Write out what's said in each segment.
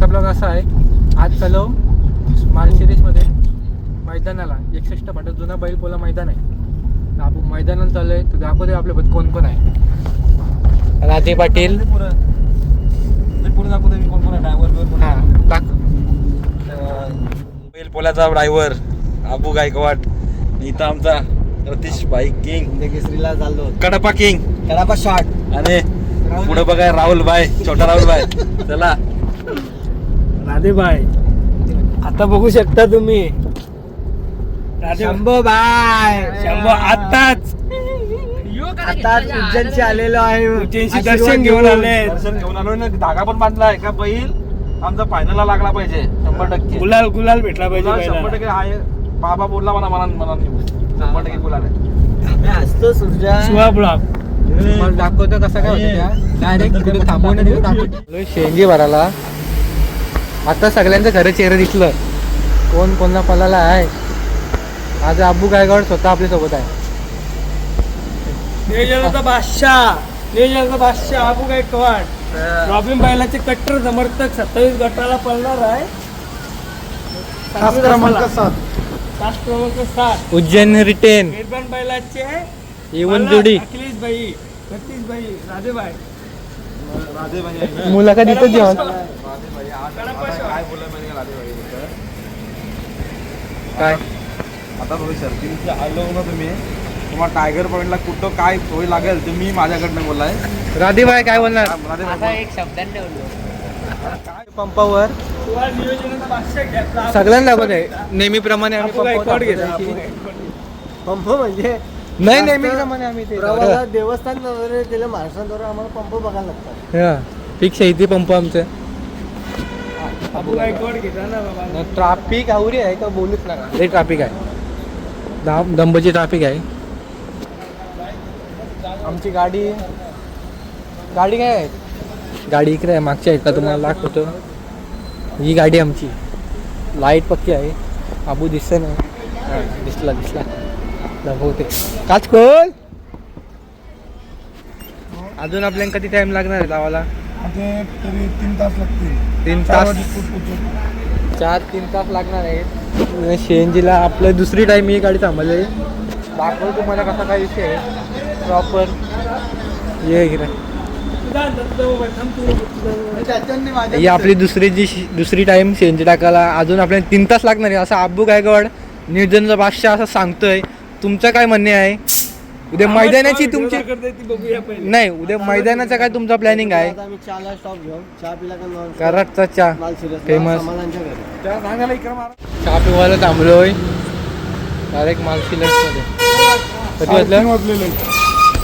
आजचा ब्लॉग असा आहे. आज चलो मालशिरसमध्ये मैदानाला 61 फाटा जुना बैलपोला मैदान आहे. तर आपण मैदानात चाललो आहे. तर दाखवते आपल्याबद्दल कोण कोण आहे. राजे पाटील पूर्ण दाखवतो मी कोण कोण आहे. ड्रायव्हर हां दाख बैलपोल्याचा ड्रायव्हर अबू गायकवाड. इथं आमचा रतीश भाई किंग केसरीला चाललो. Kadapa king Kadapa shot. आणि पुढे बघा राहुल भाई, छोटा राहुल भाई. चला राधे बाय आता बघू शकता तुम्ही. शंभो बाय शंभो आताच उज्जैनशी आलेलो आहे. उज्जैनशी दर्शन घेऊन आले. दर्शन घेऊन आलो ना. धागा पण बांधलाय का बैल आमचा फायनलला लागला पाहिजे 100%. गुलाल भेटला पाहिजे. 100% आहे. बाबा बोलला मला 100% गुलाल आहे. असतो सुरजा ब्लॉक मला दाखवतो कसं काय होतं त्या डायरेक्ट तिकडे थांबवून दाखवतो. शेंगी भराला आता सगळ्यांचं खरं चेहरा दिसलं. कोण कोणा पलाला आहे. आज अबू गायकवाड स्वतः आपल्यासोबत आहे. नियोजनाचा बादशाह अबू गायकवाड. रॉबिन बैलाचे कट्टर समर्थक 27 गटाला पळणार आहे. तास क्रमांक 7 उज्जैन रिटेन मेहरबान बैलाचे इवन जोडी अखिलेश भाई, सतीश भाई, राधे भाई. मुलाखत इथं जेवण काय बोलला माहिती का राधे भाई बद्दल? काय आता थोडी शर्तींची आलो ना तुम्ही. तुम्हाला टायगर पॉईंटला कुठं काय सोय लागेल तुम्ही माझ्याकडनं बोलाय. राधेभाई काय बोलणार. राधे भाई एक शब्दात ठेवलो. काय पंपावर नियोजनाचा बादशाह घेतला. सगळ्यांना दाखवत आहे. नेहमीप्रमाणे आम्ही अबू गायकवाड पंपावर घेतला. दाखवतो. पंप म्हणजे नाही नेहमीप्रमाणे आम्ही ते देवस्थान वगैरे दिलं महाराष्ट्राद्वारे आम्हाला पंप बघायला लागतात. हा फिक्स आहे इथे पंप आमचं. अबू गायकवाड घेतला ना बाबा. ट्राफिक आवरी आहे का बोलूच नका. लई ट्राफिक आहे. दंबची ट्राफिक आहे. आमची गाडी काय आहे. गाडी इकडे आहे. मागच्या आहे का तुम्हाला दाखवतो. ही गाडी आमची. लाईट पक्की आहे. अबू दिसतं ना. दिसला दाखवते. काच खोल. अजून आपल्याला किती टाइम लागणार आहे लावायला. तरी 3 तास लागतील. 3 तास 3 तास लागणार आहे. शेंजीला आपलं दुसरी टाइम ही गाडी थांबवली. दाखवतो तुम्हाला कसा काय विषय आहे प्रॉपर. ये इकडे ही आपली दुसरी टाइम शेंजी टाकायला. अजून आपल्याला 3 तास लागणार आहे असं अबू गायकवाड नियोजनचा बादशाह असं सांगतोय. तुमचं काय म्हणणे आहे. उद्या मैदानाची तुमची नाही. उद्या मैदानाचा काय तुमचा प्लॅनिंग आहे. आम्ही चहाला स्टॉप घेऊन चहा पिला का कराडचा चहा फेमस. समाधानच्या घरी चहा पिवायला थांबलोय डायरेक्ट मालशिरसमध्ये. कधी वाजलं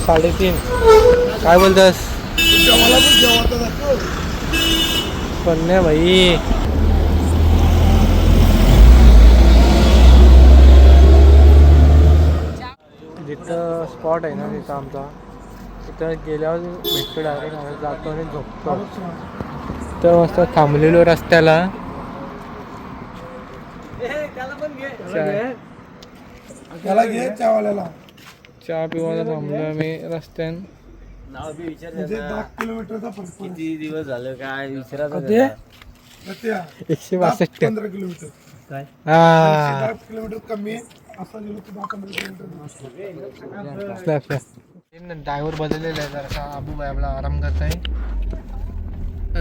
3:30. काय बोलतस पण नाही भाई. जिथं स्पॉट आहे ना तिथं आमचा तिथं गेल्यावर भेटतो डायरेक्ट. आम्ही जातो आणि झोपतो. तर मस्त थांबलेलो रस्त्याला. त्याला घे चहावाल्याला. चहा पिवायला थांबलो आम्ही रस्त्यान. नाव बी म्हणजे 10 किलोमीटरचा फरक पडतो. किती दिवस झालं काय विचारायचं. 162. 15 किलोमीटर. काय हा 10 किलोमीटर कमी आहे. असा गेलो की 10-15 किलोमीटर. ड्रायव्हर बदललेला आहे जरासा. अबू भाई आपला आराम करत आहे.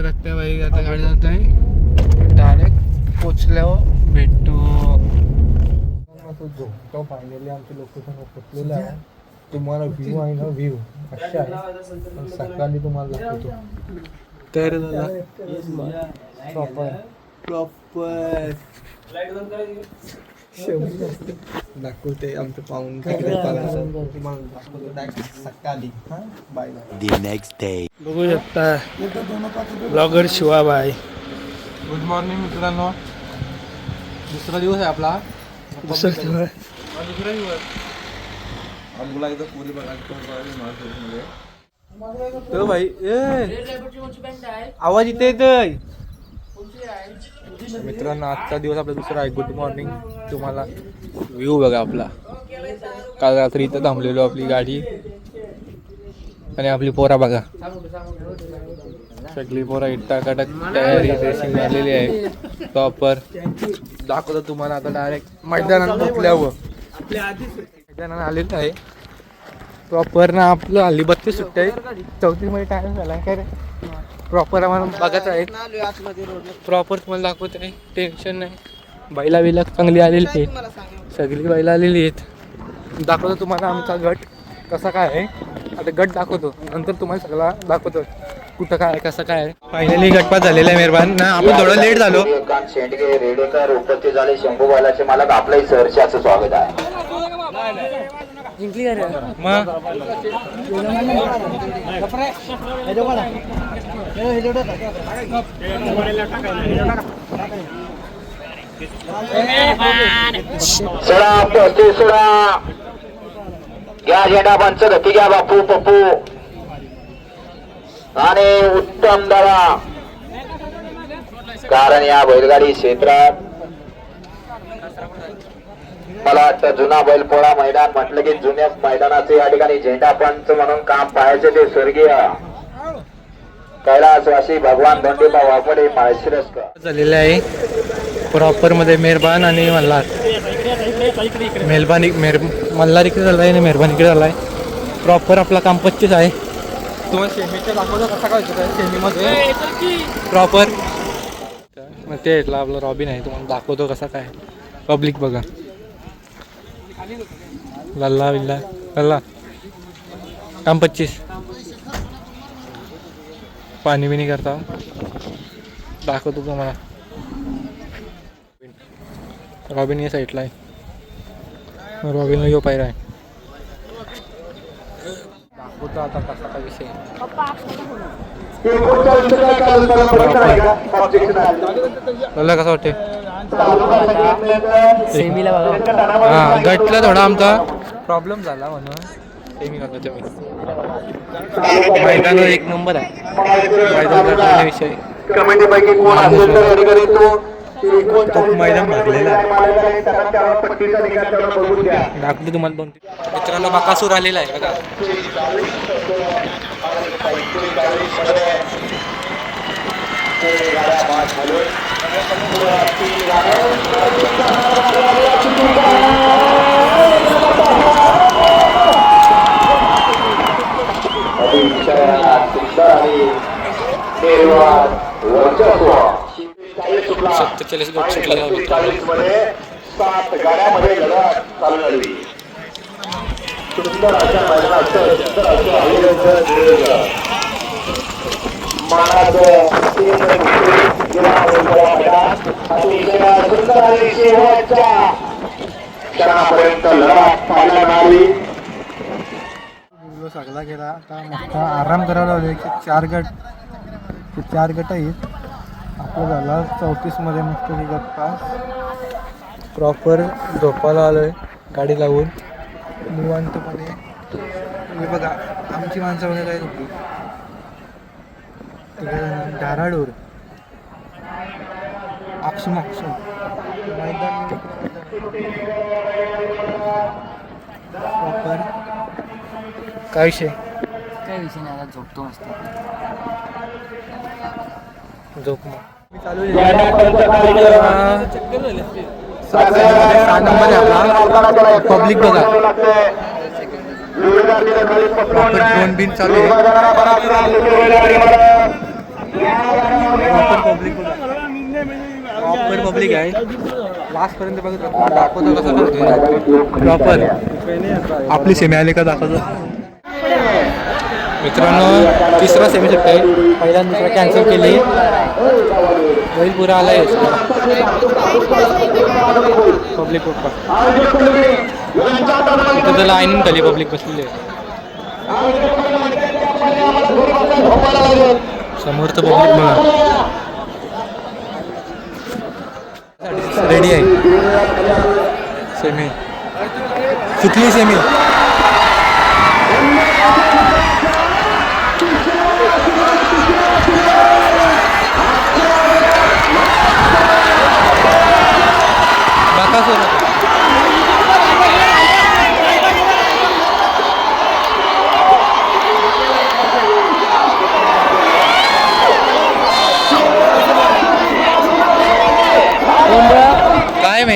रत्याबाई आता गाडी जात आहे. डायरेक्ट पोचल्यावर भेटतो. झोपतो फायनली. आमच्या लोकेशन पोचलेलं आहे. तुम्हाला व्ह्यू आहे ना व्ह्यू अशा आहे. सकाळी तुम्हाला दाखवतो. तर प्रॉपर दाखवते आमचं पाहून सकाळी. बघू शकता ब्लॉगर शिवाबाई. गुड मॉर्निंग मित्रांनो. दुसरा दिवस आहे आपला. दुसरा दिवस. तो भाई आवाज इथे येतोय. मित्रांनो आजचा दिवस आपला दुसरा आहे. Good morning. तुम्हाला व्ह्यू बघा आपला. काल रात्री इथं थांबलेलो आपली गाडी. आणि आपली पोरा बघा. सगळी पोरं इट्टाकाटक तयारी रेसिंग झालेली आहे प्रॉपर. दाखवतो तुम्हाला आता डायरेक्ट मैदानात पोचल्यावर. मैदानात आलेलं आहे प्रॉपर ना. आपलं हल्ली 32 सुट्ट्या आहे. 34 मध्ये टाइम झाला काय रे. प्रॉपर आम्हाला बघायचं आहे. प्रॉपर तुम्हाला दाखवत आहे, टेन्शन नाही. बैला बिला चांगली आलेली आहेत, सगळी बैला आलेली आहेत. दाखवतो तुम्हाला आमचा गट कसा काय आहे. आता गट दाखवतो, नंतर तुम्हाला सगळा दाखवतो कुठं काय कसं काय आहे. फायनली गटपात झालेला आहे मेहरबान ना. आपण थोडं लेट झालो. शेंडगे रेडेकर उपस्थित झाले. शंभू बैलाचे मालक आपलंही सहर्षाचं स्वागत आहे. मग सोडा पस्तीस सोडा. घ्या झेंडा पंच गती घ्या बापू पप्पू आणि उत्तम दादा. कारण या बैलगाडी क्षेत्रात मला वाटतं जुना बैलपोळा मैदान म्हटलं की जुन्या मैदानाचे या ठिकाणी झेंडा पंच म्हणून काम पाहायचे ते स्वर्गीय कैलासवासी भगवान धोंडीबा वापडे माळशिरसकर झालेलं आहे प्रॉपर मध्ये मेहरबान आणि मल्हार. मल्हार इकडे झाला आहे आणि मेहरबान इकडे झाला आहे. प्रॉपर आपला काम 25 आहे. तुम्हाला सेमीच्या दाखवतो कसा काय होतं सेमीमध्ये प्रॉपर. मग ते आपलं रॉबिन आहे, तुम्हाला दाखवतो कसा काय पब्लिक बघा. लल्ला बिल्ला लल्ला काम 25 पाणी बिणी करता दाखवतो तुम्हाला. रॉबिन या साईडला आहे. रॉबिन यो पायरा आहे. दाखवतो आता कसा काय विषय. लल्ला कसं वाटते सेमीला बघा. हा गटला थोडा आमचा प्रॉब्लेम झाला म्हणून सेमी करतो तेव्हा. मैदान एक नंबर आहे. मैदान विषय मैदान भरलेला आहे. दाखवतो तुम्हाला 2-3 मित्रांनो. बकासूर आलेला आहे बघा. सात गाड्यामध्ये लढत चालू झाली. सुंदर अशा मैदानाचं सुंदर असं आयोजन सुंदर आणि शेवटच्या क्षणापर्यंत लढत पाहायला मिळाली. सगळा गेला आता मस्त आराम करायला लावले की 4 गट आहेत. आपलं झाला 34 मध्ये मस्त गप्पा. प्रॉपर झोपायला आलोय गाडी लावून निवांतपणे. हे बघा आमची माणसं वगैरे काय झोपली. धाराडूर अक्षम मैदान प्रॉपर. काय विषय नाही, आता झोपतो मस्त. झोप मग चालू 6 नंबर आहे आपला. पब्लिक बघा प्रॉपर ड्रोन बिन चालू आहे. प्रॉपर पब्लिक बघा. प्रॉपर पब्लिक आहे. लास्ट पर्यंत बघत दाखवतो कसं प्रॉपर. आपली सेमी आली का दाखवतो मित्रांनो. 3रा सेमी सुट्टा आहे. पहिला 2रा कॅन्सल केली. बैल पुरा आला आहे पब्लिक पप्पा. इथं तर लाईन खाली पब्लिक बसलेली आहे. समोरचं पब्लिक बघा रेडी आहे. सेमी सुटली सेमी.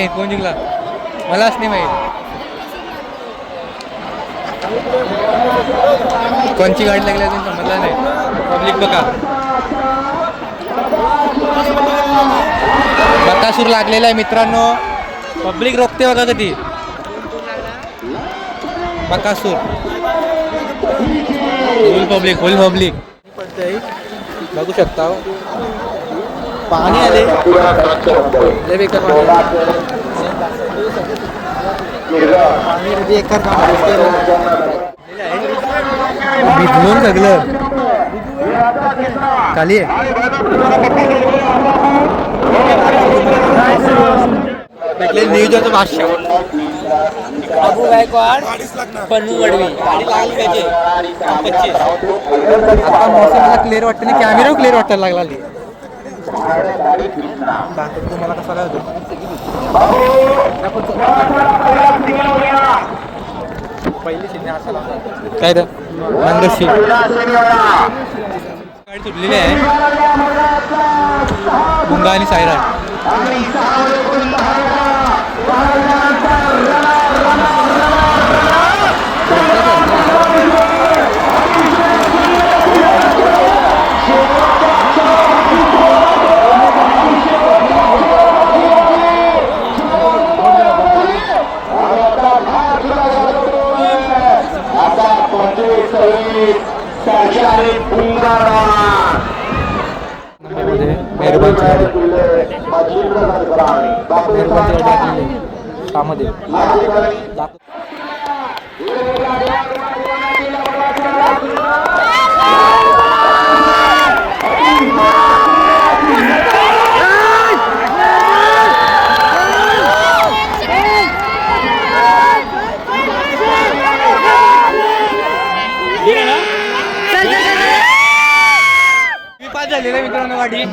माहित कोण जिंकला, मलाच नाही माहित कोणची गाडी लागली अजून समजला नाही. पब्लिक बघा, बकासूर लागलेला आहे मित्रांनो. पब्लिक रोखते बघा कधी. बकासूर फुल पब्लिक पडतंय बघू शकता. पाणी आले लय बेकार पाणी बेकार भिजवून सगळं खाली आहे. नियोजनाचं भाष्य अबू गायकवाड पन्नू गडवी गाडी लागली त्याची 25. आता मौसमला क्लिअर वाटतं नाही, कॅमेरा क्लिअर वाटायला लागला. बाकी तुम्हाला कसा काय होतो पहिली शिंदे असा काय तर मंगशी गाडी सुटलेली आहे. गुंगा आणि सायरा कामध्ये पास झालेला मित्रांनो गाडी.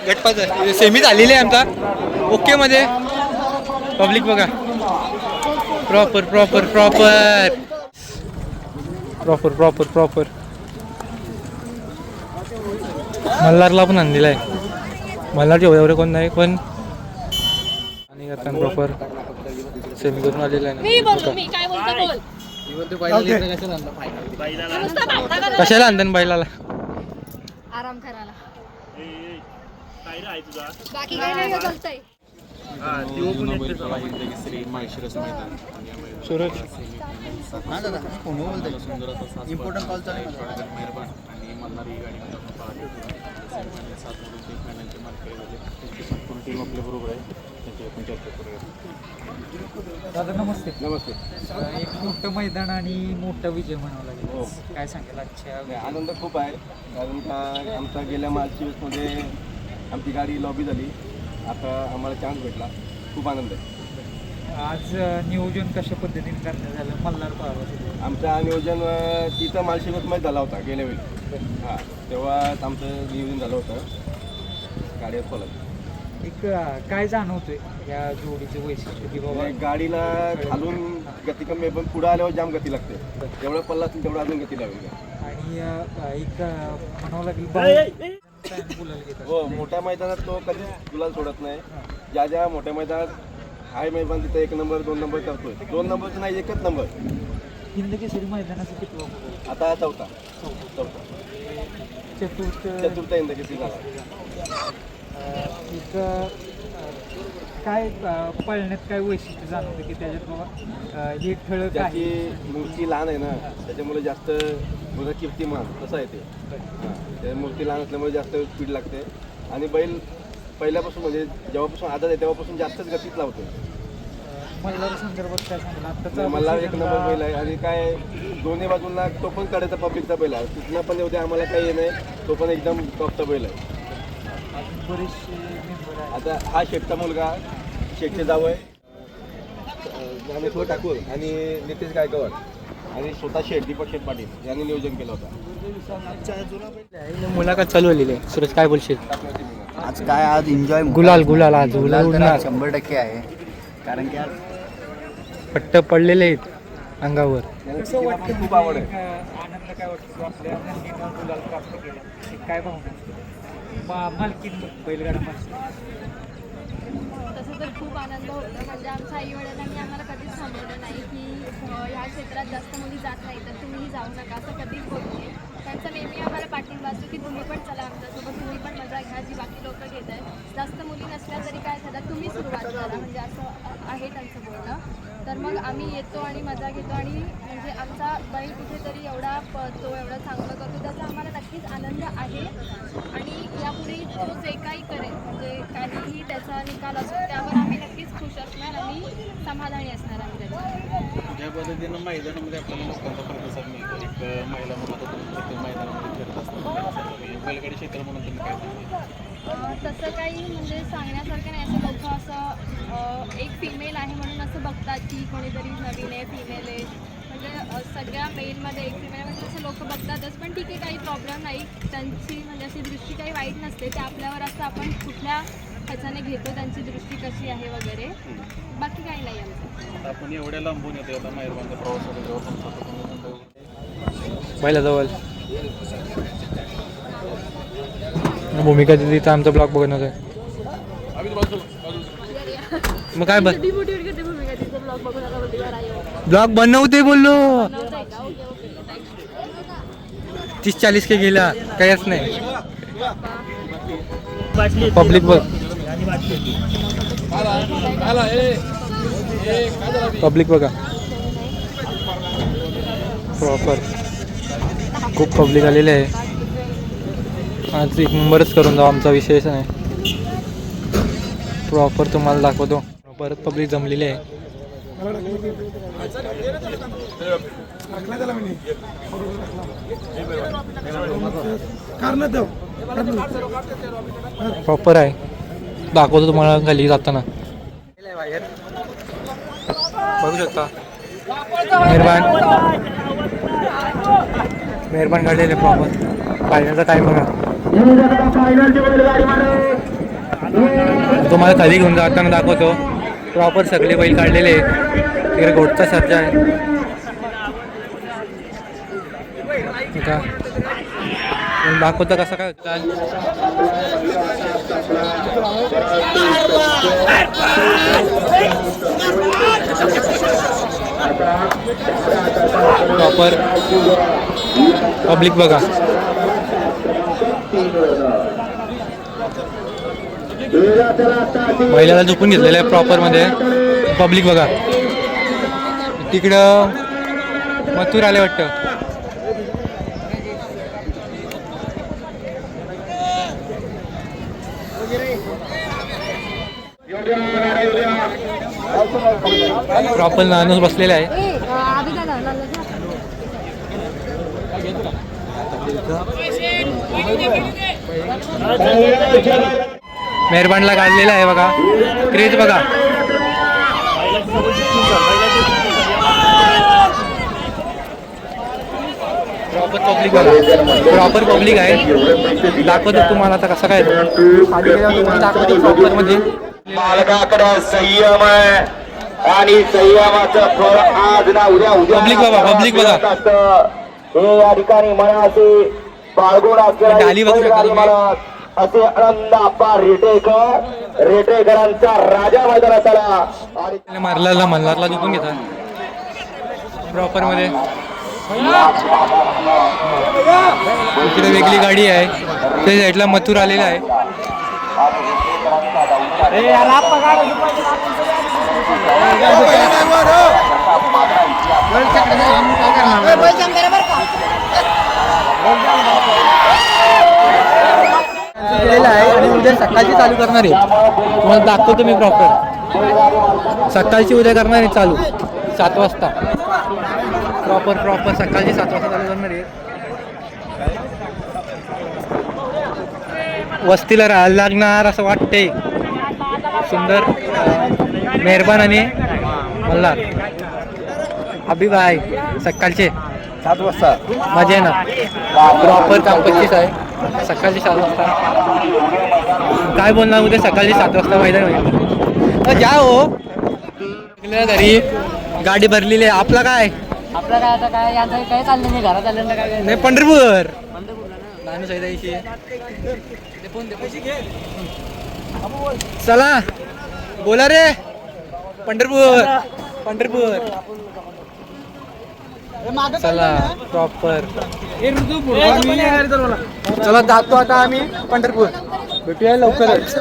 गटपास सेमी झालेली आहे आमचा ओके मध्ये. पब्लिक बघा proper proper proper proper proper proper मल्हारला पण आणलेला आहे. मल्हारचे एवढे कोण नाही पण आणि आता प्रॉपर सेमी करून आलेला आहे ना. कशाला आणतात बैलाला? आराम करायला. बाकी काय नाही चालतंय. सूरज इम्पॉर्टंट कॉल चालू टीम आपल्या बरोबर आहे, त्याची आपण चर्चा करूया. दादा नमस्ते. नमस्ते. एक मोठं मैदान आणि मोठा विजय म्हणावा लागेल. काय सांगेल आजच्या? आनंद खूप आहे, कारण का आमचा गेल्या मार्च मध्ये आमची गाडी लॉबी झाली, आता आम्हाला चान्स भेटला, खूप आनंद आहे. आज नियोजन कशा पद्धतीने करण्यात झालं मल्हार पाहावं? आमचं नियोजन तिथं मालशिरसमध्ये झाला होता गेल्या वेळी. हां, तेव्हा आमचं नियोजन झालं होतं गाडीवर पळत. एक काय जाणवतोय या जोडीचं वैशिष्ट्य की बाबा गाडीला खालून गती कमी आहे, पण पुढं आल्यावर जाम गती लागते. जेवढं पल्ला असेल तेवढं अजून गती लागेल. आणि एक म्हणावं लागेल गुलाल घेतात. हो, मोठ्या मैदानात तो कधीच गुलाल सोडत नाही. ज्या ज्या मोठ्या मैदानात हाय मैदान तिथं 1 नंबर 2 नंबर करतोय. 2 नंबरचं नाही, 1च नंबर. हिंद केसरी मैदानाचं किती आता चौथा चतुर्थ हिंद केसरी झाला. एक काय पळण्यात काय वैशिष्ट्य जाणवतं की त्याच्यात बाबा हे ठळक त्याची आहे? मूर्ती लहान आहे ना, त्याच्यामुळे जास्त गुरु कीर्तिमान तसं आहे ते. त्या मूर्ती लहान असल्यामुळे जास्त स्पीड लागते आणि बैल पहिल्यापासून म्हणजे जेव्हापासून आदत आहे तेव्हापासून जास्तच गतीत लावतो. मल्हार संदर्भात काय सांगाल? आत्ताचा मला 1 नंबर बैल आहे आणि काय दोन्ही बाजूंना तो पण कडेचा पब्लिकचा बैल आहे. तिथनं पण येऊ दे, आम्हाला काही हे नाही, तो पण एकदम टॉपचा बैल आहे. बरेचसे मेंबर आहेत. आता हा शेठचा मुलगा, शेठचे जावय ज्ञानेश्वर ठाकूर आणि नितेश गायकवाड आणि स्वतः शेठ दीपक शेठ पाटील यांनी नियोजन केलं होतं. मुलाखत चालू झालेली आहे. सूरज काय बोलशील? आज काय आज एन्जॉय गुलाल गुलाल आज गुलाल उडणार 100% आहे, कारण की आज पट्ट पडलेले आहेत. अंगावर. कसं वाटतं खूप आवड आहे. आनंद काय वाटतो आपल्या नंदीनं गुलाल प्राप्त केला एक काय भावना असते मालकीन बैलगाडा मालकीन? तसं तर खूप आनंद होतो. म्हणजे आमच्या आई वडिलांनी आम्हाला कधीच थांबवलं नाही की ह्या क्षेत्रात जास्त मुली जात नाही तर तुम्हीही जाऊ नका असं कधीच बोलू नये. त्यांचा नेहमी आम्हाला पाठिंबा असतो की तुम्ही पण चला आमच्यासोबत, तुम्ही पण मजा घ्या जी बाकी लोक घेत आहेत. जास्त मुली नसल्या तरी काय झालं तुम्ही सुरुवात करा, म्हणजे असं आहे त्यांचं बोलणं. तर मग आम्ही येतो आणि मजा घेतो आणि म्हणजे आमचा बैल कुठेतरी एवढा पळतो, एवढं चांगलं करतो त्याचा आम्हाला नक्कीच आनंद आहे. आणि यापुढे तो जे काही करेल म्हणजे काहीही त्याचा निकाल असतो त्यावर आम्ही नक्कीच खुश असणार आणि समाधानी असणार आम्ही त्याच्यावर. ज्या पद्धतीनं मैदानामध्ये आपल्याला लोकांचा प्रतिसाद मिळतो, एक महिला म्हणून तुम्ही मैदानामध्ये फिरत असतात बैलगाडी क्षेत्र म्हणून तुम्ही काय सांगाल? तसं काही म्हणजे सांगण्यासारखं नाही. असं लोक असं एक फिमेल आहे म्हणून असं बघतात की कोणीतरी नवीन आहे, फिमेल आहे, म्हणजे सगळ्या मेलमध्ये एक फिमेल म्हणजे असं लोक बघतातच. पण ठीक आहे, काही प्रॉब्लेम नाही. त्यांची म्हणजे अशी दृष्टी काही वाईट नसते, ते आपल्यावर असतं आपण कुठल्या ह्याच्याने घेतो त्यांची दृष्टी कशी आहे वगैरे, बाकी काही नाही आमचं. आपण एवढ्या लांबून येतो आता मेहरबानचा प्रवास वगैरे बैलाजवळ भूमिका दिली तर आमचा ब्लॉग बघणार आहे. मग काय बघ ब्लॉग बनवते बोललो 30-40 के गेला काहीच नाही. पब्लिक बघ, पब्लिक बघा प्रॉपर खूप पब्लिक आलेले आहे. आज एक नंबरच करून जाऊ, आमचा विषयच नाही. प्रॉपर तुम्हाला दाखवतो. परत पब्लिक जमलेली आहे. प्रॉपर आहे, दाखवतो तुम्हाला खाली जाताना. बघू शकता मेहरबान काढलेले प्रॉपर. फायनलचा टाइम बघा. तुम्हाला खाली घेऊन जाताना दाखवतो. प्रॉपर सगळे बैल काढलेले तिकडे घोटचा सर्जा आहे. दाखवतो कसं काय होतं. प्रॉपर पब्लिक बघा. महिलाला झोपून घेतलेलं आहे प्रॉपरमध्ये. पब्लिक बघा. तिकडं मथुर आले वाटतं. प्रॉपर माणूस बसलेला आहे. मेहरबानला काढलेला आहे बघा. क्रेज बघा. प्रॉपर पब्लिक बघा. प्रॉपर पब्लिक आहे. दाखवतो तुम्हाला आता कसं काय दाखवतो प्रॉपर मध्ये. मालकाकडे संयम आहे आणि संयमाचं फळ आज ना उद्या पब्लिक बघा. पब्लिक बघा. हे या ठिकाणी मनाचे बाळगून डाली बघू शकता तुम्ही. असे आनंद आप्पा रेटेकरांचा राजा मैदानात आला आणि मारला मल्हारला झोपून घेतात प्रॉपर मध्ये. इकडे वेगळी गाडी आहे. त्या साईडला मथुर आलेला आहे. आहे आणि उद्या सकाळची चालू करणार आहे. तुम्हाला दाखवतो मी प्रॉपर. सकाळची उद्या करणार आहे चालू 7 वाजता. प्रॉपर सकाळची 7 वाजता चालू करणार आहे. वस्तीला राहायला लागणार असं वाटते. सुंदर मेहरबान आणि मल्हार अभिभाय सकाळचे 7 वाजता मजा आहे ना. प्रॉपर काम 25 आहे. सकाळची 7 वाजता काय बोलणार. उद्या सकाळची 7 वाजता मैदान होईल. जा हो घरी गाडी भरलेली आहे. आपला काय आपलं काय आता काय यांचं काय चाललं नाही घरात आलं काय नाही पंढरपूर नानू सैदाईशी चला बोला रे पंढरपूर पंढरपूर चला प्रॉपर चला जातो आता आम्ही पंढरपूर भेटूया लवकरच